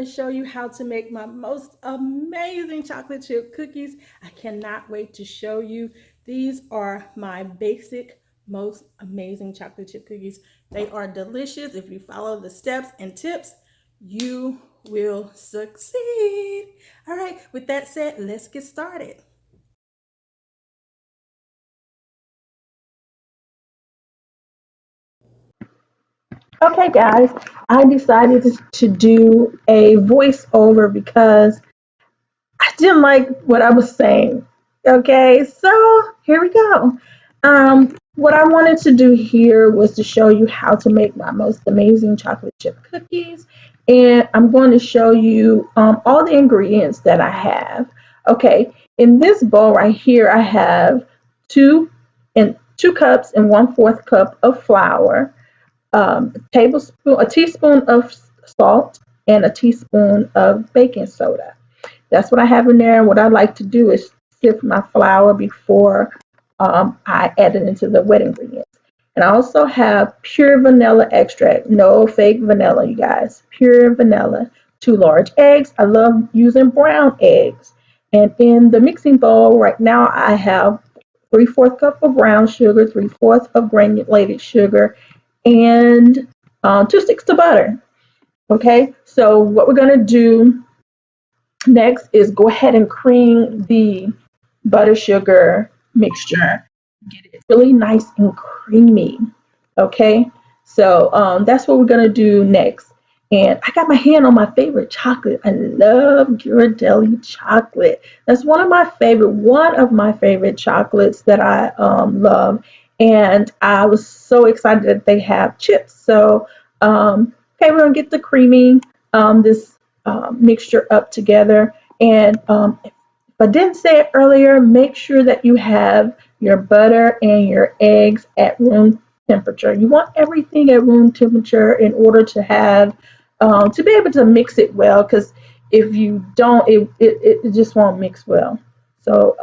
to show you how to make my most amazing chocolate chip cookies. I cannot wait to show you. These are my basic, most amazing chocolate chip cookies. They are delicious. If you follow the steps and tips, you will succeed. All right, with that said, let's get started. Okay, guys, I decided to do a voiceover because I didn't like what I was saying. Okay, so here we go. What I wanted to do here was to show you how to make my most amazing chocolate chip cookies, and I'm going to show you all the ingredients that I have. Okay, in this bowl right here, I have two and 2 cups and 1/4 cup of flour, a teaspoon of salt, and a teaspoon of baking soda. That's what I have in there. What I like to do is sift my flour before I add it into the wet ingredients. And I also have pure vanilla extract, no fake vanilla, you guys. Pure vanilla. 2 large eggs. I love using brown eggs. And in the mixing bowl right now, I have 3/4 cup of brown sugar, 3/4 of granulated sugar, and 2 sticks of butter. Okay, so what we're going to do next is go ahead and cream the butter sugar mixture. Get it really nice and creamy. Okay, so that's what we're gonna do next. And I got my hand on my favorite chocolate. I love Ghirardelli chocolate. That's one of my favorite chocolates that I love. And I was so excited that they have chips. So okay, we're gonna get the creaming this mixture up together. And if I didn't say it earlier, make sure that you have your butter and your eggs at room temperature. You want everything at room temperature in order to be able to mix it well. Because if you don't, it just won't mix well. So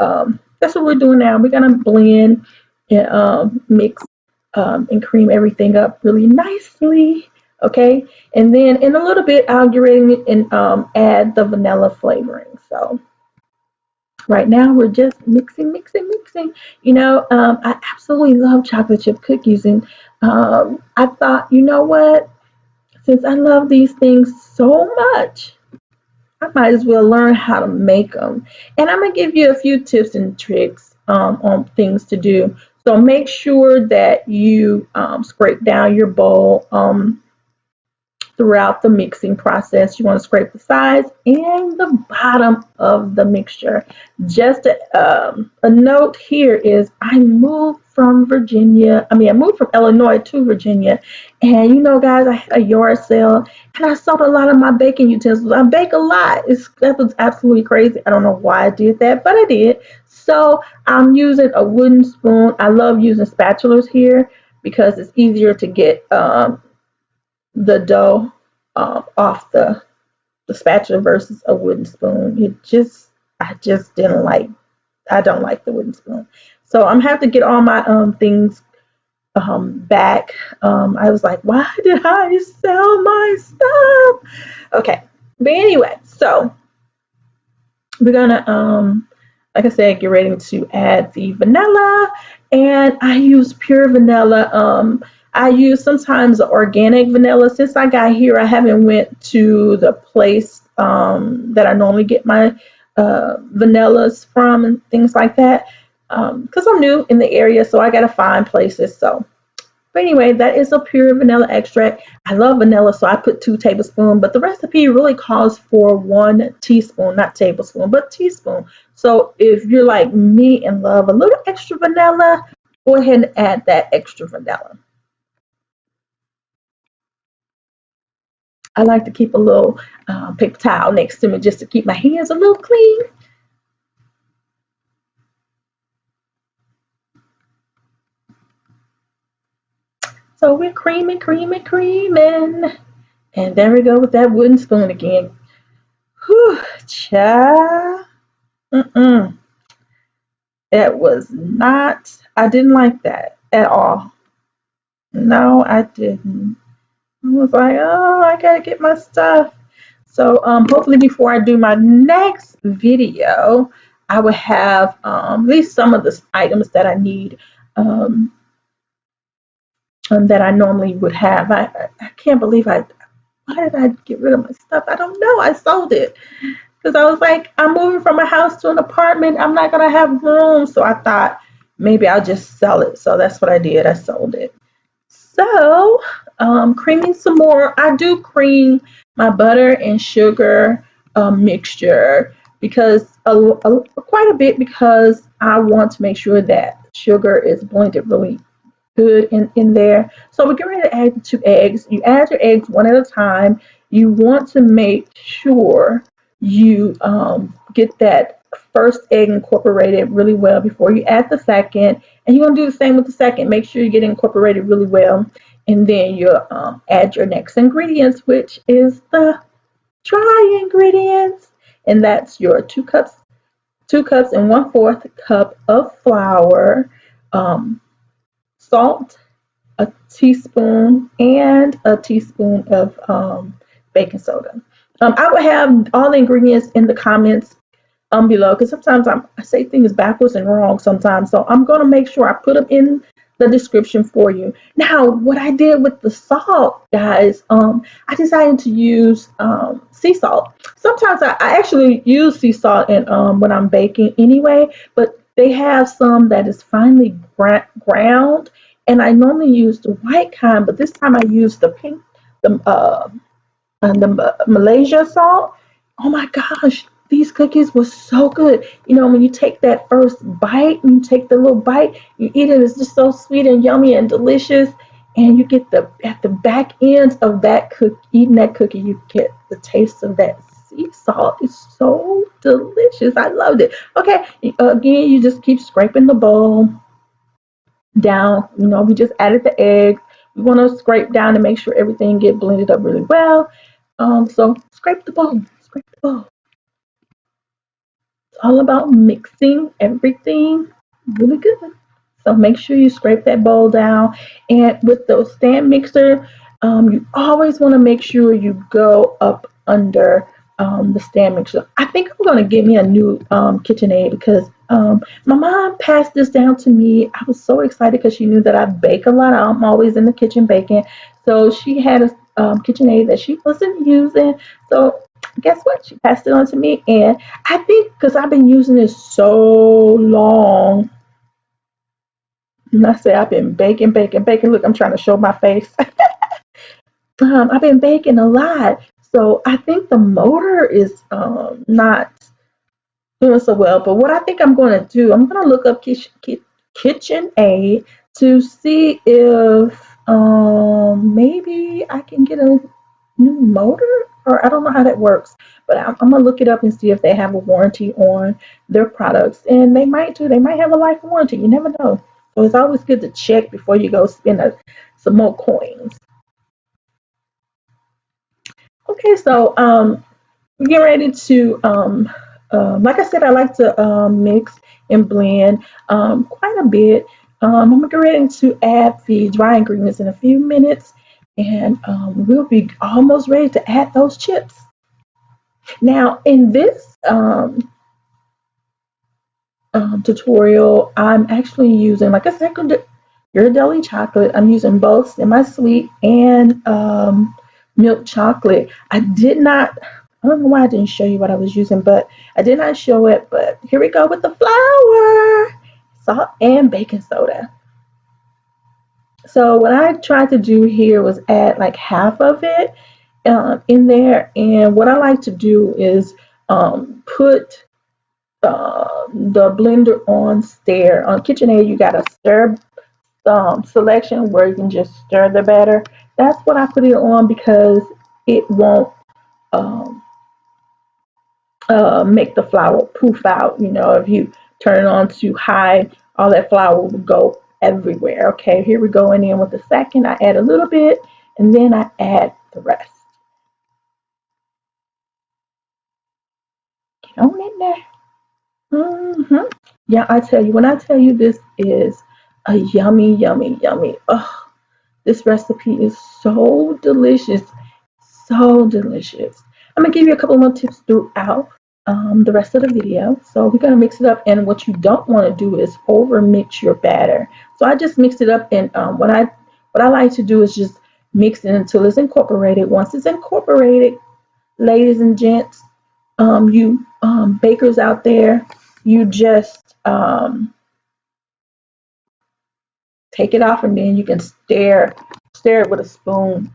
that's what we're doing now. We're gonna blend and mix and cream everything up really nicely. Okay, and then in a little bit, I'll get ready and add the vanilla flavoring. So right now, we're just mixing, mixing, mixing. I absolutely love chocolate chip cookies, and I thought, you know what? Since I love these things so much, I might as well learn how to make them. And I'm gonna give you a few tips and tricks on things to do. So make sure that you scrape down your bowl. Throughout the mixing process. You want to scrape the sides and the bottom of the mixture. Just a note here is I moved from I moved from Illinois to Virginia. And guys, I had a yard sale and I sold a lot of my baking utensils. I bake a lot. That was absolutely crazy. I don't know why I did that, but I did. So I'm using a wooden spoon. I love using spatulas here because it's easier to get the dough off the spatula versus a wooden spoon. I just didn't like, I don't like the wooden spoon. So I'm have to get all my things back. I was like, why did I sell my stuff? Okay, but anyway, so we're gonna like I said, get ready to add the vanilla, and I use pure vanilla. I use sometimes organic vanilla. Since I got here, I haven't went to the place that I normally get my vanillas from and things like that because I'm new in the area, so I gotta find places. So but anyway, that is a pure vanilla extract. I love vanilla, so I put 2 tablespoons, but the recipe really calls for 1 teaspoon, not tablespoon, but teaspoon. So if you're like me and love a little extra vanilla, go ahead and add that extra vanilla. I like to keep a little paper towel next to me just to keep my hands a little clean. So we're creaming, creaming, creaming. And there we go with that wooden spoon again. Whew, child. Mm-mm. It was not, I didn't like that at all. No, I didn't. I was like, oh, I gotta get my stuff. So hopefully before I do my next video, I will have at least some of the items that I need um, that I normally would have. I can't believe why did I get rid of my stuff? I don't know. I sold it because I was like, I'm moving from a house to an apartment. I'm not gonna have room. So I thought maybe I'll just sell it. So that's what I did. I sold it. So, creaming some more. I do cream my butter and sugar mixture because quite a bit because I want to make sure that sugar is blended really good in there. So we get ready to add the 2 eggs. You add your eggs one at a time. You want to make sure you get that first egg incorporated really well before you add the second. And you're going to do the same with the second. Make sure you get it incorporated really well. And then you add your next ingredients, which is the dry ingredients. And that's your 2 cups, 2 cups and 1/4 cup of flour, salt, a teaspoon, and a teaspoon of baking soda. I will have all the ingredients in the comments below because sometimes I say things backwards and wrong sometimes. So I'm going to make sure I put them in the description for you. Now, what I did with the salt, guys, I decided to use sea salt. Sometimes I actually use sea salt when I'm baking anyway, but they have some that is finely ground, and I normally use the white kind, but this time I used the pink, the Malaysia salt. Oh my gosh, these cookies were so good. You know, when you take that first bite, and you take the little bite, you eat it. It's just so sweet and yummy and delicious. And you get the at the back end of that cook eating that cookie, you get the taste of that sea salt. It's so delicious. I loved it. Okay, again, you just keep scraping the bowl down. You know, we just added the eggs. We want to scrape down to make sure everything get blended up really well. So scrape the bowl, scrape the bowl. It's all about mixing everything really good. So make sure you scrape that bowl down. And with the stand mixer, you always want to make sure you go up under the stand mixer. I think I'm going to get me a new KitchenAid because my mom passed this down to me. I was so excited because she knew that I bake a lot. I'm always in the kitchen baking. So she had a KitchenAid that she wasn't using. So guess what? She passed it on to me. And I think because I've been using this so long, and I say I've been baking, baking, baking. Look, I'm trying to show my face. I've been baking a lot. So I think the motor is not doing so well. But what I think I'm going to do, I'm going to look up KitchenAid to see if maybe I can get a new motor, or I don't know how that works. But I'm going to look it up and see if they have a warranty on their products. And they might do. They might have a life warranty. You never know. So it's always good to check before you go spend some more coins. Okay, so get ready to like I said, I like to mix and blend quite a bit. I'm gonna get ready to add the dry ingredients in a few minutes, and we'll be almost ready to add those chips. Now, in this tutorial, I'm actually using, like I said, Ghirardelli chocolate. I'm using both semi-sweet and milk chocolate. I did not, I don't know why I didn't show you what I was using, but I did not show it. But here we go with the flour, salt, and baking soda. So what I tried to do here was add like half of it in there. And what I like to do is put the blender on stir. On KitchenAid, you got a stir selection where you can just stir the batter. That's what I put it on because it won't um, make the flour poof out. You know, if you turn it on too high, all that flour will go everywhere. Okay, here we go. And then with the second, I add a little bit, and then I add the rest. Get on in there. Yeah, I tell you, when I tell you this is a yummy, yummy, yummy. Oh, this recipe is so delicious, so delicious. I'm gonna give you a couple more tips throughout the rest of the video. So we're gonna mix it up, and what you don't want to do is over mix your batter. So I just mixed it up, and what I like to do is just mix it until it's incorporated. Once it's incorporated, ladies and gents, you bakers out there, you just take it off, and then you can stir it with a spoon,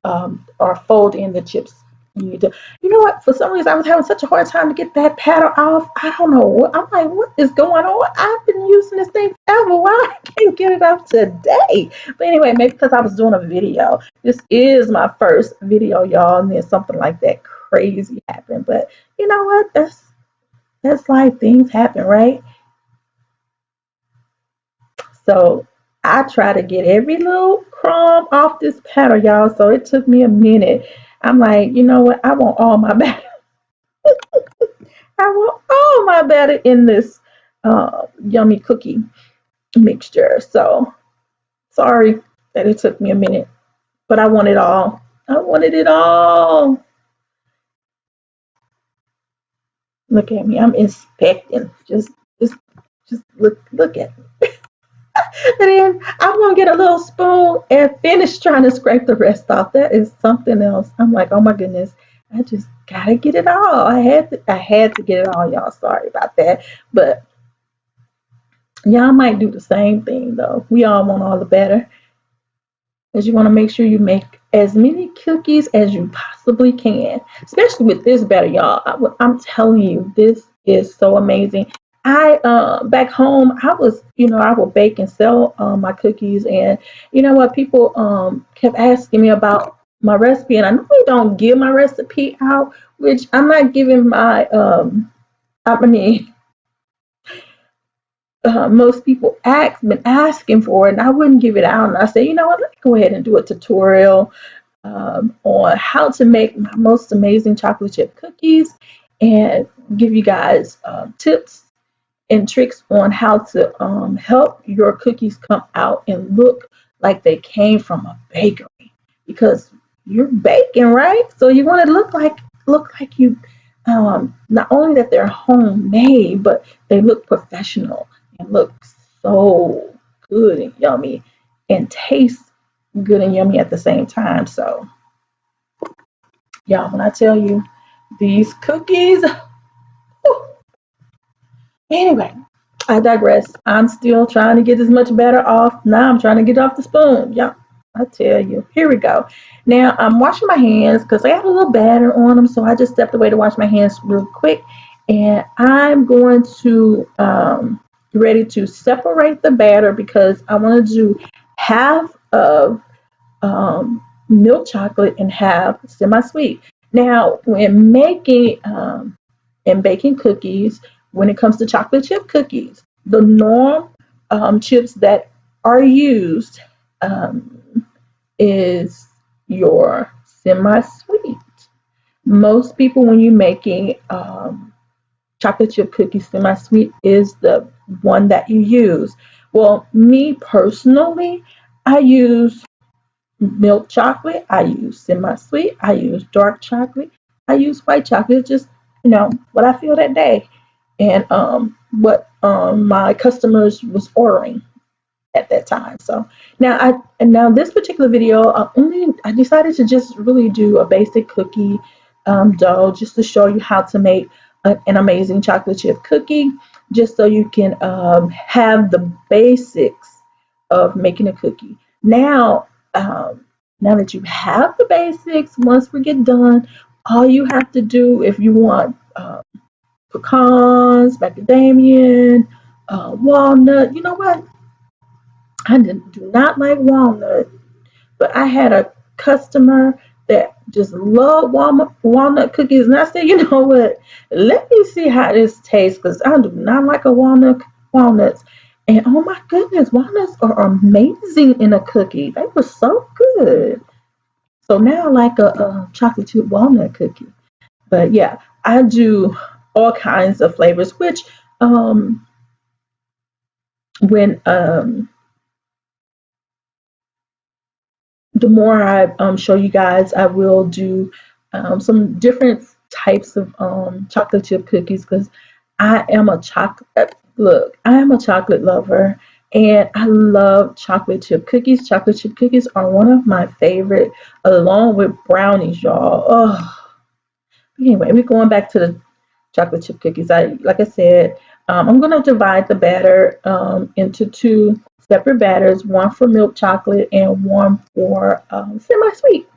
or fold in the chips. You know what? For some reason, I was having such a hard time to get that paddle off. I don't know what. I'm like, what is going on? I've been using this thing forever. Why I can't get it off today? But anyway, maybe because I was doing a video. This is my first video, y'all, and then something like that crazy happened. But you know what? That's life. Things happen, right? So I try to get every little crumb off this paddle, y'all. So it took me a minute. I'm like, you know what? I want all my batter. I want all my batter in this yummy cookie mixture. So sorry that it took me a minute, but I want it all. I wanted it all. Look at me. I'm inspecting. Just, just look at me. And then I'm gonna get a little spoon and finish trying to scrape the rest off. That is something else. I'm like, oh my goodness, I just gotta get it all. I had to get it all, y'all. Sorry about that. But y'all might do the same thing though. We all want all the better. Because you want to make sure you make as many cookies as you possibly can, especially with this batter, y'all. I'm telling you, this is so amazing. I back home, I would bake and sell my cookies, and you know what? People kept asking me about my recipe, and I normally don't give my recipe out, which I'm not giving my I mean, most people been asking for it, and I wouldn't give it out. And I said, you know what? Let me go ahead and do a tutorial on how to make my most amazing chocolate chip cookies, and give you guys tips and tricks on how to help your cookies come out and look like they came from a bakery, because you're baking, right? So you want to look like you, not only that they're homemade, but they look professional and look so good and yummy and taste good and yummy at the same time. So y'all, when I tell you these cookies, whew. Anyway, I digress. I'm still trying to get as much batter off. Now I'm trying to get off the spoon. Yeah, I tell you. Here we go. Now I'm washing my hands because I have a little batter on them. So I just stepped away to wash my hands real quick. And I'm going to ready to separate the batter, because I want to do half of milk chocolate and half semi-sweet. Now, when making and baking cookies, when it comes to chocolate chip cookies, the norm chips that are used um, is your semi-sweet. Most people, when you're making chocolate chip cookies, semi-sweet is the one that you use. Well, me personally, I use milk chocolate, I use semi-sweet, I use dark chocolate, I use white chocolate. It's just, what I feel that day, and what my customers was ordering at that time. So now this particular video, I decided to just really do a basic cookie dough, just to show you how to make an amazing chocolate chip cookie, just so you can have the basics of making a cookie. Now that you have the basics, once we get done, all you have to do, if you want pecans, macadamia, walnut, you know what? Do not like walnut, but I had a customer that just loved walnut cookies, and I said, you know what? Let me see how this tastes, because I do not like walnuts. And oh my goodness, walnuts are amazing in a cookie. They were so good. So now I like a chocolate chip walnut cookie. But yeah, I do all kinds of flavors, which um, when the more I show you guys, I will do some different types of chocolate chip cookies because I am a chocolate look, I am a chocolate lover and I love chocolate chip cookies. Chocolate chip cookies are one of my favorite along with brownies, y'all. Oh, anyway, we're going back to the chocolate chip cookies. Like I said, I'm gonna divide the batter into two separate batters, one for milk chocolate and one for semi-sweet.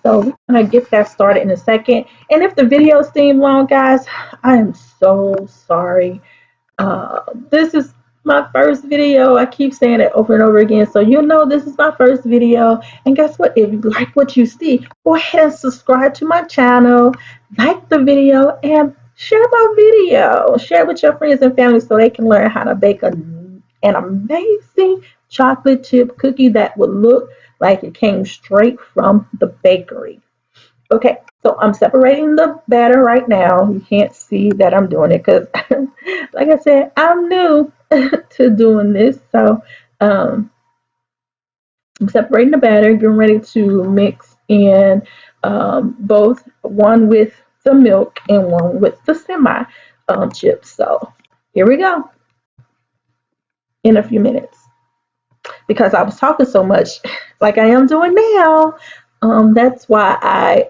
So we're gonna get that started in a second. And if the video seemed long, guys, I am so sorry. Uh, this is my first video. I keep saying it over and over again. So you know this is my first video. And guess what? If you like what you see, go ahead and subscribe to my channel, like the video, and share my video. Share it with your friends and family so they can learn how to bake an amazing chocolate chip cookie that would look like it came straight from the bakery. Okay, so I'm separating the batter right now. You can't see that I'm doing it because, like I said, I'm new to doing this. So um, I'm separating the batter, getting ready to mix in both one with the milk and one with the semi chips. So here we go in a few minutes because I was talking so much like I am doing now. That's why I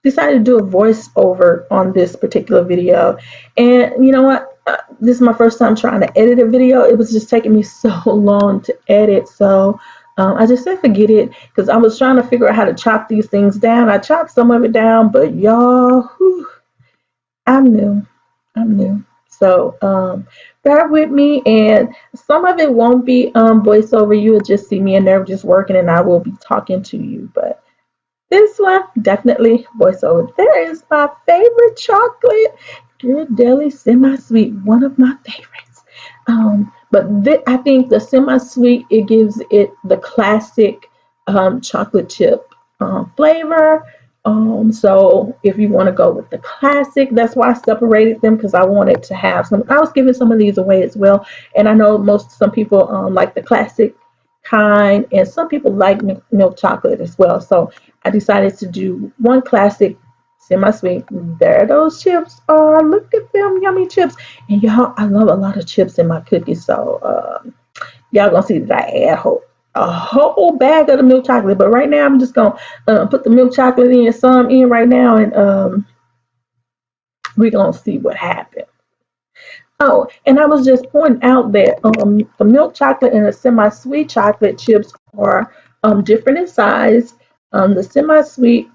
decided to do a voiceover on this particular video. And you know what? This is my first time trying to edit a video. It was just taking me so long to edit. So I just said forget it because I was trying to figure out how to chop these things down. I chopped some of it down, but y'all, whew, I'm new. I'm new. So bear with me, and some of it won't be voiceover. You will just see me in there just working, and I will be talking to you. But this one, definitely voiceover. There is my favorite chocolate, Ghirardelli semi-sweet, one of my favorites. I think the semi-sweet, it gives it the classic chocolate chip flavor. So if you want to go with the classic, that's why I separated them because I wanted to have some. I was giving some of these away as well, and I know some people like the classic kind, and some people like milk chocolate as well. So I decided to do one classic semi-sweet. There those chips are. Look at them yummy chips. And y'all, I love a lot of chips in my cookies. So y'all gonna see that I add a whole bag of the milk chocolate. But right now I'm just gonna put the milk chocolate in, some in right now, and we're gonna see what happens. Oh, and I was just pointing out that the milk chocolate and the semi-sweet chocolate chips are different in size. The semi-sweet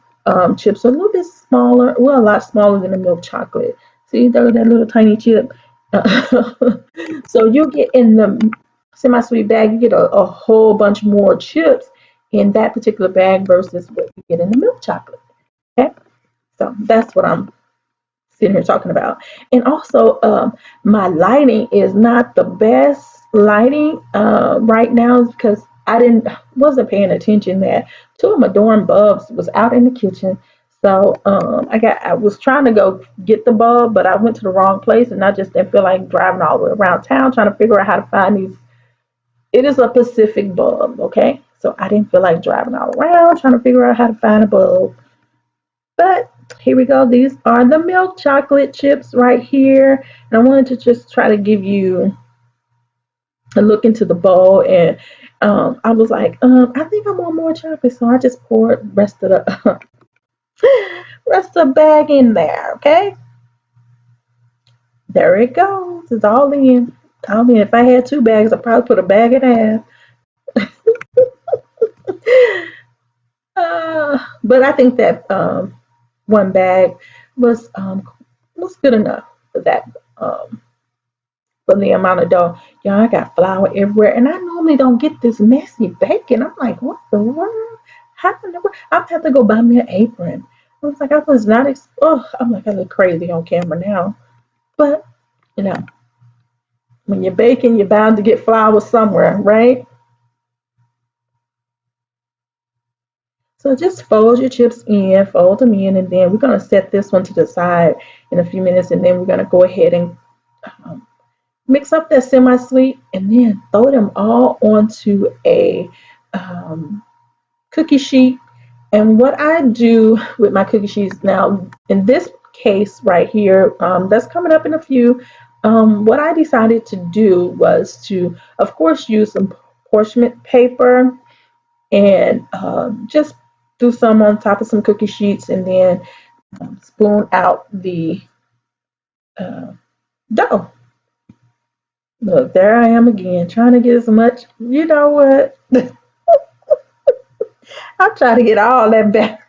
chips are a little bit smaller, well, a lot smaller than the milk chocolate. See, that little tiny chip. So you get in the semi-sweet bag, you get a whole bunch more chips in that particular bag versus what you get in the milk chocolate. Okay, so that's what I'm sitting here talking about. And also, my lighting is not the best lighting right now because I didn't wasn't paying attention that two of my dorm bulbs was out in the kitchen. So I was trying to go get the bulb, but I went to the wrong place and I just didn't feel like driving all the way around town trying to figure out how to find these. It is a Pacific bulb, okay? So I didn't feel like driving all around trying to figure out how to find a bulb. But here we go. These are the milk chocolate chips right here. And I wanted to just try to give you a look into the bowl. And I was like, I think I want more chocolate. So I just poured rest of the rest of the bag in there. Okay. There it goes. It's all in. I mean, if I had two bags, I'd probably put a bag and a half. But I think that one bag was was good enough for that for the amount of dough. Y'all, I got flour everywhere, and I normally don't get this messy bacon. I'm like, what the world? How in the world? I'm gonna have to go buy me an apron. I was like, I was not. Oh, I'm like, I look crazy on camera now, but you know, when you're baking, you're bound to get flour somewhere, right? So just fold your chips in, fold them in, and then we're gonna set this one to the side in a few minutes, and then we're gonna go ahead and um, mix up that semi-sweet, and then throw them all onto a cookie sheet, And what I do with my cookie sheets now, in this case right here, that's coming up in a few. What I decided to do was to, of course, use some parchment paper and just do some on top of some cookie sheets, and then spoon out the uh, dough. Look, there I am again, trying to get as much. You know what? I'm trying to get all that back.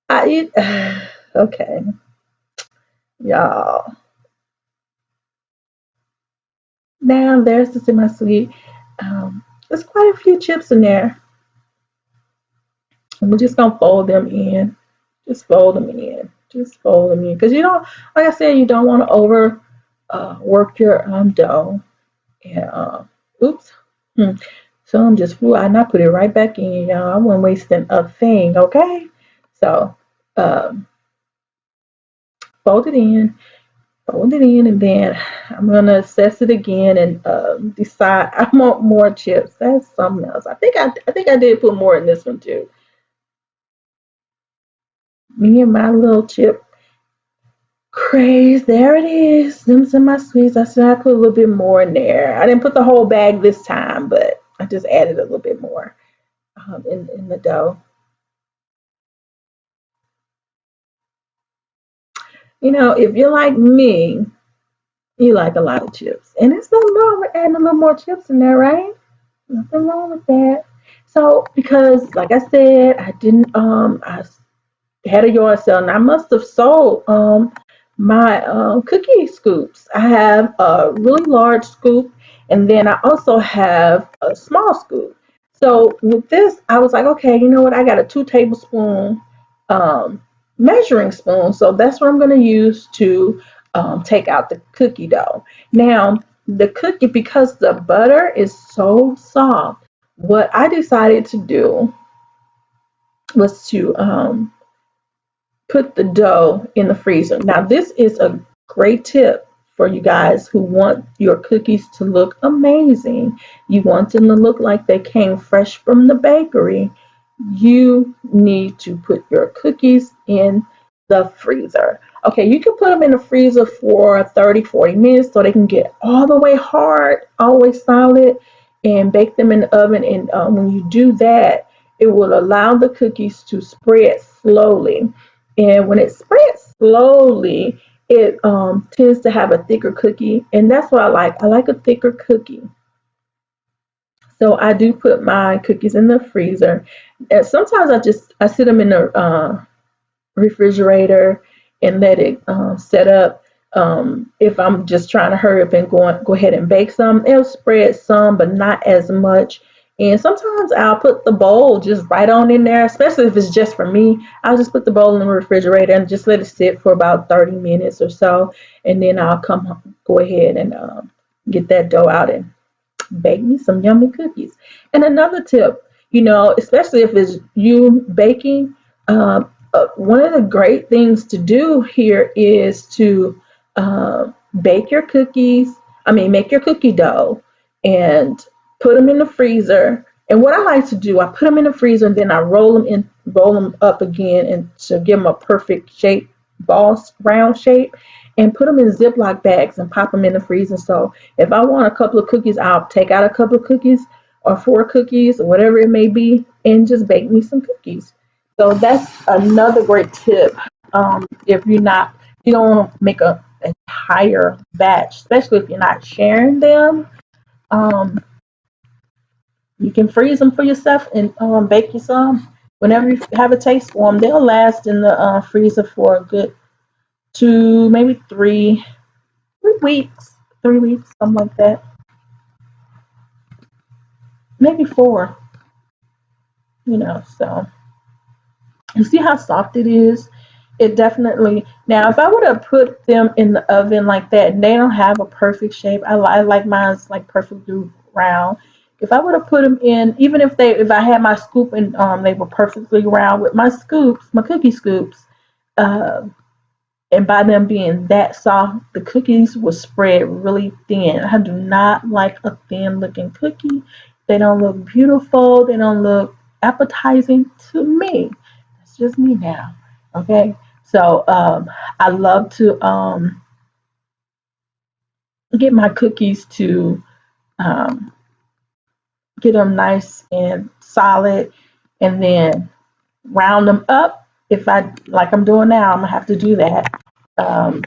I eat. Okay, y'all. Now there's the semi-sweet. There's quite a few chips in there. And we're just gonna fold them in. Just fold them in. Just fold them in. Because you don't, like I said, you don't want to over work your dough. And oops. Hmm. So I'm just flew out and I put it right back in, y'all. I wasn't wasting a thing, okay? So um, fold it in, fold it in, and then I'm gonna assess it again and decide I want more chips. That's something else. I think I did put more in this one too. Me and my little chip craze. There it is. Them semi sweets. I said I put a little bit more in there. I didn't put the whole bag this time, but I just added a little bit more in the dough. You know, if you're like me, you like a lot of chips, and it's nothing wrong with adding a little more chips in there, right? Nothing wrong with that. So because, like I said, I didn't I had a yard sale, and I must have sold my cookie scoops. I have a really large scoop, and then I also have a small scoop. So with this, I was like, okay, you know what? I got a 2 tablespoon um, measuring spoon, so that's what I'm going to use to take out the cookie dough. Now, the cookie, because the butter is so soft, what I decided to do was to put the dough in the freezer. Now, this is a great tip for you guys who want your cookies to look amazing. You want them to look like they came fresh from the bakery. You need to put your cookies in the freezer. Okay, you can put them in the freezer for 30, 40 minutes so they can get all the way hard, all the way solid, and bake them in the oven. And when you do that, it will allow the cookies to spread slowly. And when it spreads slowly, it tends to have a thicker cookie. And that's what I like. I like a thicker cookie. So I do put my cookies in the freezer. And sometimes I sit them in the refrigerator and let it set up. If I'm just trying to hurry up and go ahead and bake some, it'll spread some, but not as much. And sometimes I'll put the bowl just right on in there, especially if it's just for me. I'll just put the bowl in the refrigerator and just let it sit for about 30 minutes or so, and then I'll go ahead and get that dough out and bake me some yummy cookies. And another tip, especially if it's you baking, one of the great things to do here is to bake your cookies. I mean, make your cookie dough and put them in the freezer. And what I like to do, I put them in the freezer and then I roll them up again, and to give them a perfect shape, ball round shape, and put them in Ziploc bags and pop them in the freezer. So if I want a couple of cookies, I'll take out a couple of cookies or 4 cookies or whatever it may be, and just bake me some cookies. So that's another great tip. If you don't want to make a entire batch, especially if you're not sharing them. Um, you can freeze them for yourself and bake you some. Whenever you have a taste for them, they'll last in the freezer for a good 2, maybe 3 weeks, 3 weeks, something like that. Maybe 4, so you see how soft it is. It definitely, now if I would have put them in the oven like that, and they don't have a perfect shape, I like mine's like perfectly round. If I would have put them in, even if I had my scoop and they were perfectly round with my scoops, my cookie scoops, uh, and by them being that soft, the cookies will spread really thin. I do not like a thin looking cookie. They don't look beautiful. They don't look appetizing to me. That's just me now. Okay. So I love to get my cookies to um, get them nice and solid, and then round them up. If I like I'm doing now, I'm gonna have to do that. Um,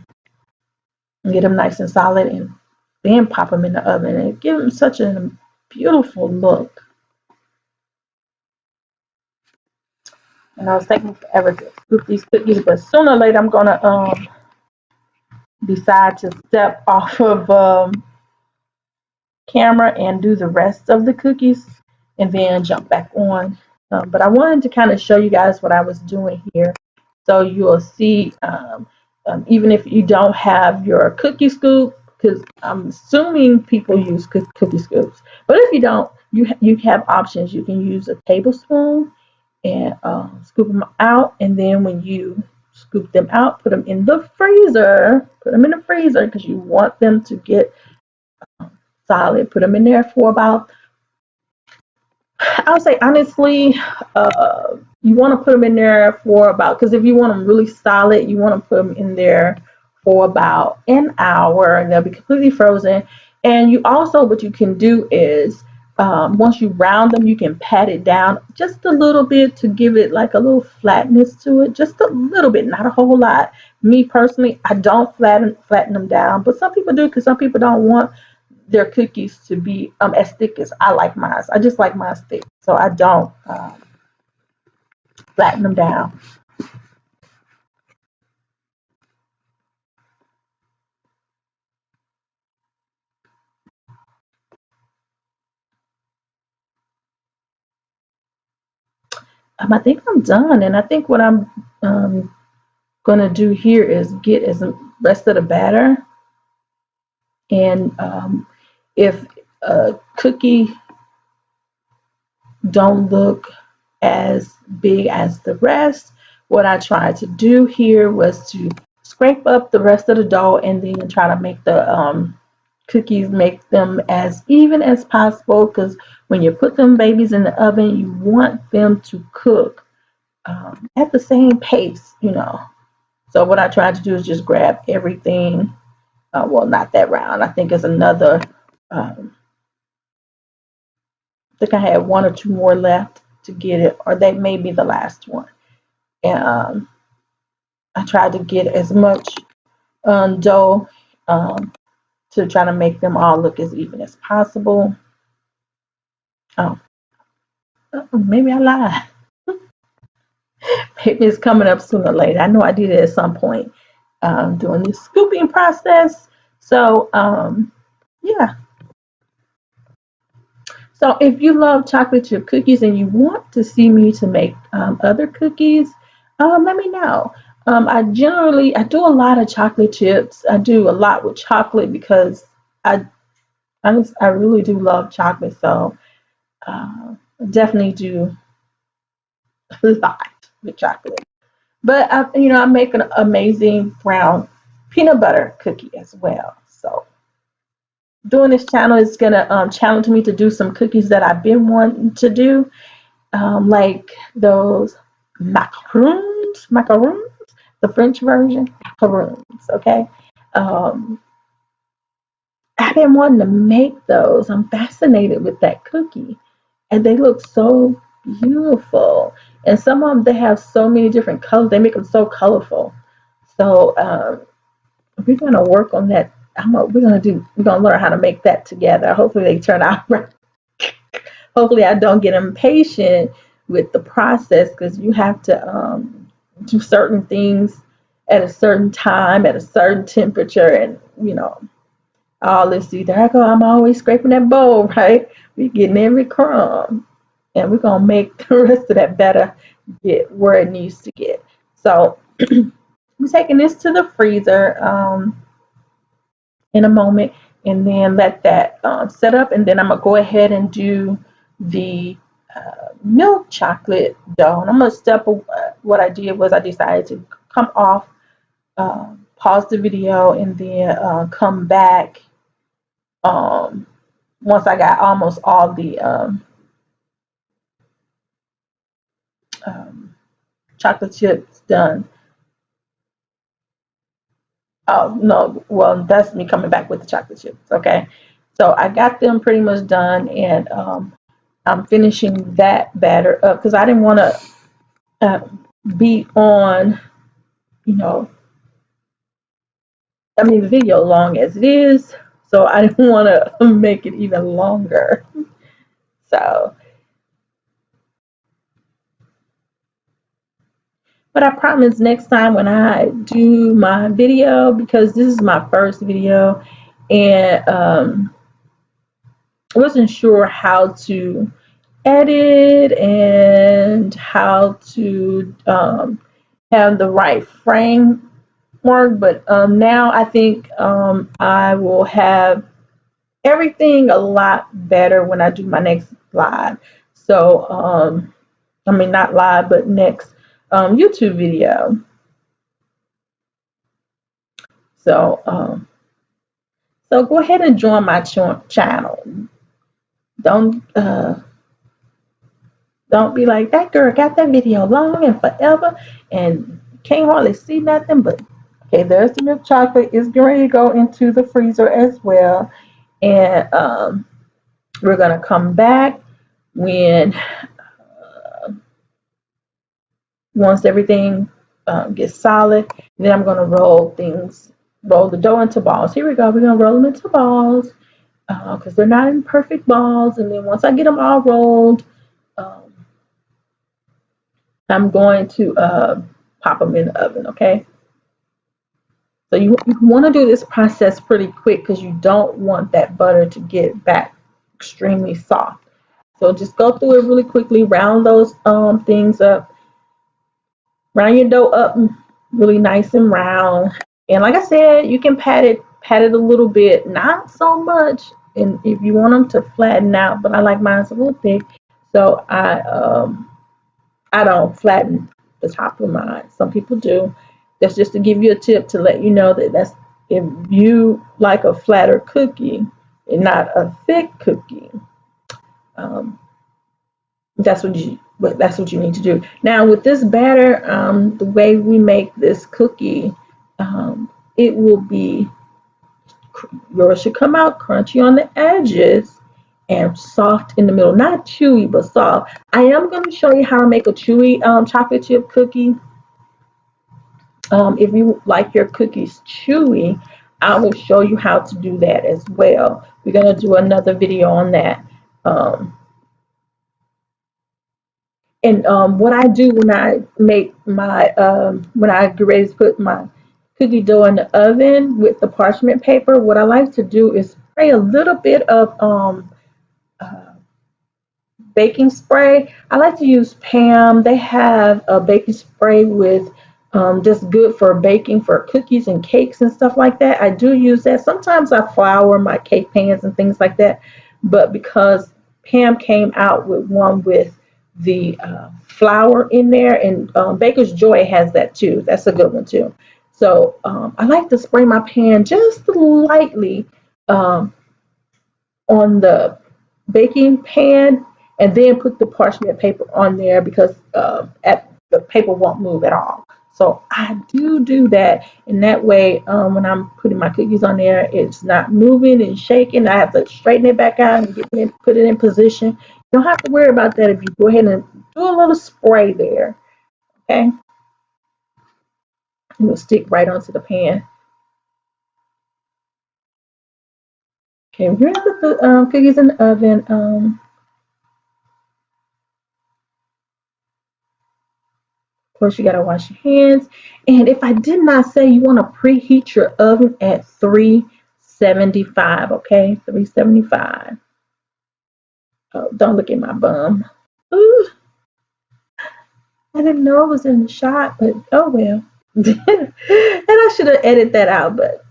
get them nice and solid, and then pop them in the oven and give them such a beautiful look. And I was taking forever to scoop these cookies, but sooner or later I'm gonna decide to step off of camera and do the rest of the cookies and then jump back on. But I wanted to kind of show you guys what I was doing here. So you'll see, even if you don't have your cookie scoop, because I'm assuming people use cookie scoops. But if you don't, you have options. You can use a tablespoon and scoop them out. And then when you scoop them out, put them in the freezer. Put them in the freezer because you want them to get solid. Put them in there for about, I would say honestly, you want to put them in there for about, because if you want them really solid, you want to put them in there for about an hour and they'll be completely frozen. And you also, what you can do is, once you round them, you can pat it down just a little bit to give it like a little flatness to it, just a little bit, not a whole lot. Me personally, I don't flatten them down, but some people do because some people don't want their cookies to be as thick as I like mine. I just like mine thick, so I don't flatten them down. I think I'm done, and I think what I'm gonna do here is get as the rest of the batter, and if a cookie don't look as big as the rest, what I tried to do here was to scrape up the rest of the dough and then try to make the cookies, make them as even as possible, because when you put them babies in the oven, you want them to cook at the same pace. So what I tried to do is just grab everything. Well, not that round. I think it's another. I think I had one or two more left to get it, or that may be the last one. And I tried to get as much dough um, to try to make them all look as even as possible. Oh, maybe I lied. Maybe it's coming up sooner or later. I know I did it at some point during the scooping process. So, yeah. So if you love chocolate chip cookies and you want to see me to make other cookies, let me know. I do a lot of chocolate chips. I do a lot with chocolate because I I really do love chocolate. So definitely do a lot with chocolate. But I make an amazing brown peanut butter cookie as well. So doing this channel is gonna challenge me to do some cookies that I've been wanting to do, like those macaroons, the French version, macaroons. Okay, um, I've been wanting to make those. I'm fascinated with that cookie, and they look so beautiful. And some of them they have so many different colors. They make them so colorful. So we're gonna work on that. We're gonna learn how to make that together. Hopefully they turn out right. Hopefully I don't get impatient with the process because you have to do certain things at a certain time, at a certain temperature, and all this. See, there I go. I'm always scraping that bowl, right? We're getting every crumb, and we're gonna make the rest of that batter get where it needs to get. So I'm taking this to the freezer in a moment, and then let that set up, and then I'm gonna go ahead and do the milk chocolate dough. And I'm gonna what I did was I decided to come off, pause the video, and then come back. Um, once I got almost all the um, chocolate chips done. Oh no, well that's me coming back with the chocolate chips. Okay, so I got them pretty much done, and I'm finishing that batter up because I didn't want to uh, be on, you know, I mean the video long as it is, so I didn't want to make it even longer. So, but I promise next time when I do my video, because this is my first video, and I wasn't sure how to edit and how to have the right framework, but now I think I will have everything a lot better when I do my next live. So, I mean, not live, but next YouTube video. So, so go ahead and join my channel. Don't don't be like that girl got that video long and forever and can't hardly see nothing. But okay, there's the milk chocolate. It's going to go into the freezer as well, and we're gonna come back when once everything gets solid. Then I'm gonna roll the dough into balls. Here we go. We're gonna roll them into balls because they're not in perfect balls. And then once I get them all rolled, um, I'm going to pop them in the oven. Okay. So you want to do this process pretty quick because you don't want that butter to get back extremely soft. So just go through it really quickly, round those things up, round your dough up really nice and round. And like I said, you can pat it a little bit, not so much. And if you want them to flatten out, but I like mine a little thick, so I don't flatten the top of mine. Some people do. That's just to give you a tip to let you know that that's if you like a flatter cookie and not a thick cookie. Um, that's what you need to do. Now with this batter, the way we make this cookie, it will be yours should come out crunchy on the edges and soft in the middle. Not chewy, but soft. I am going to show you how to make a chewy chocolate chip cookie. If you like your cookies chewy, I will show you how to do that as well. We're going to do another video on that. Um, and what I do when I make my, when I get ready to put my cookie dough in the oven with the parchment paper, what I like to do is spray a little bit of uh, baking spray. I like to use Pam. They have a baking spray with just good for baking for cookies and cakes and stuff like that. I do use that. Sometimes I flour my cake pans and things like that, but because Pam came out with one with the flour in there, and Baker's Joy has that too. That's a good one too. So I like to spray my pan just lightly um, on the baking pan and then put the parchment paper on there because the paper won't move at all. So I do that, and that way, when I'm putting my cookies on there, it's not moving and shaking. I have to straighten it back out and put it in position. You don't have to worry about that if you go ahead and do a little spray there. Okay, it will stick right onto the pan. Okay, we're gonna put the cookies in the oven. Of course, you gotta wash your hands. And if I did not say, you want to preheat your oven at 375, okay? 375. Oh, don't look at my bum. Ooh, I didn't know it was in the shot, but oh well. And I should have edited that out, but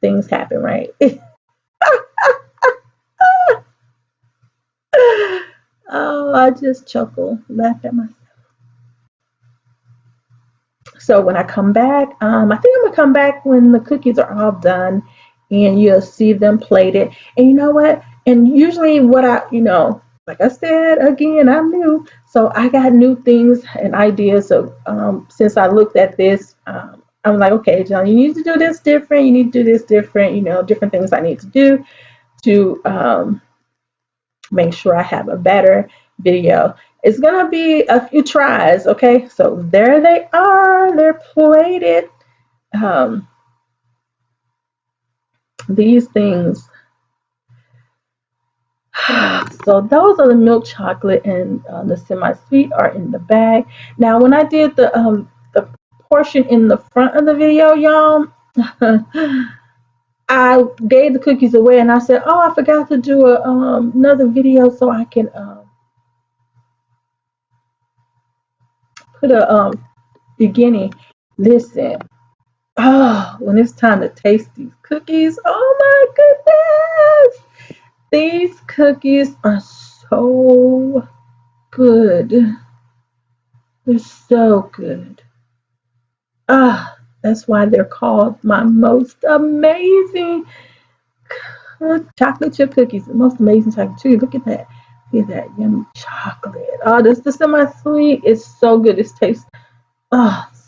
things happen, right? Oh, I just chuckle, laugh at myself. So when I come back, I think I'm gonna come back when the cookies are all done, and you'll see them plated. And you know what? And usually what like I said, again, I'm new. So I got new things and ideas. So since I looked at this, I'm like, okay, John, you need to do this different. You need to do this different, different things I need to do to make sure I have a better video. It's going to be a few tries, okay? So there they are. They're plated. Um, these things. So those are the milk chocolate and the semi-sweet are in the bag. Now, when I did the portion in the front of the video, y'all, I gave the cookies away and I said, "Oh, I forgot to do another video so I can put a beginning." Listen, oh, when it's time to taste these cookies, oh my goodness, these cookies are so good. They're so good. Ah, that's why they're called my most amazing chocolate chip cookies. The most amazing chocolate chip. Look at that. Look at that yummy chocolate. Oh, this the semi-sweet. It's so good. It tastes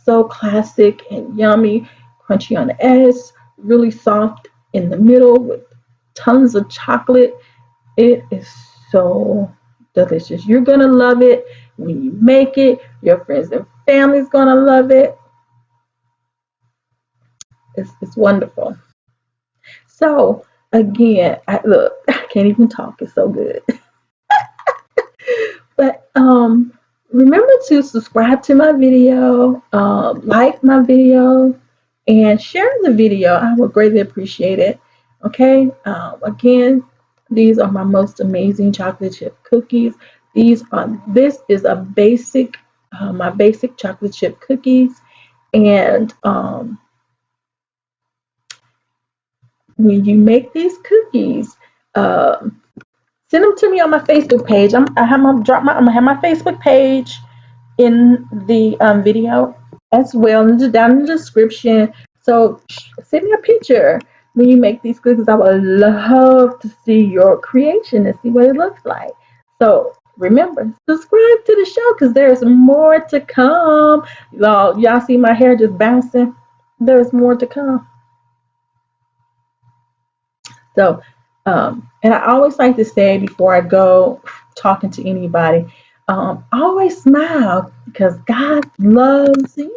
so classic and yummy. Crunchy on the edge, really soft in the middle with tons of chocolate. It is so delicious. You're gonna love it when you make it. Your friends and family's gonna love it. It's wonderful. So again, look, I can't even talk. It's so good. But remember to subscribe to my video, like my video, and share the video. I would greatly appreciate it. Okay. Again, these are my most amazing chocolate chip cookies. This is a basic, my basic chocolate chip cookies, and when you make these cookies, um, send them to me on my Facebook page. I'm gonna have my Facebook page in the video as well, and down in the description. So send me a picture when you make these cookies. I would love to see your creation and see what it looks like. So remember, subscribe to the show because there's more to come. Y'all see my hair just bouncing? There's more to come. So, and I always like to say before I go talking to anybody, always smile because God loves you.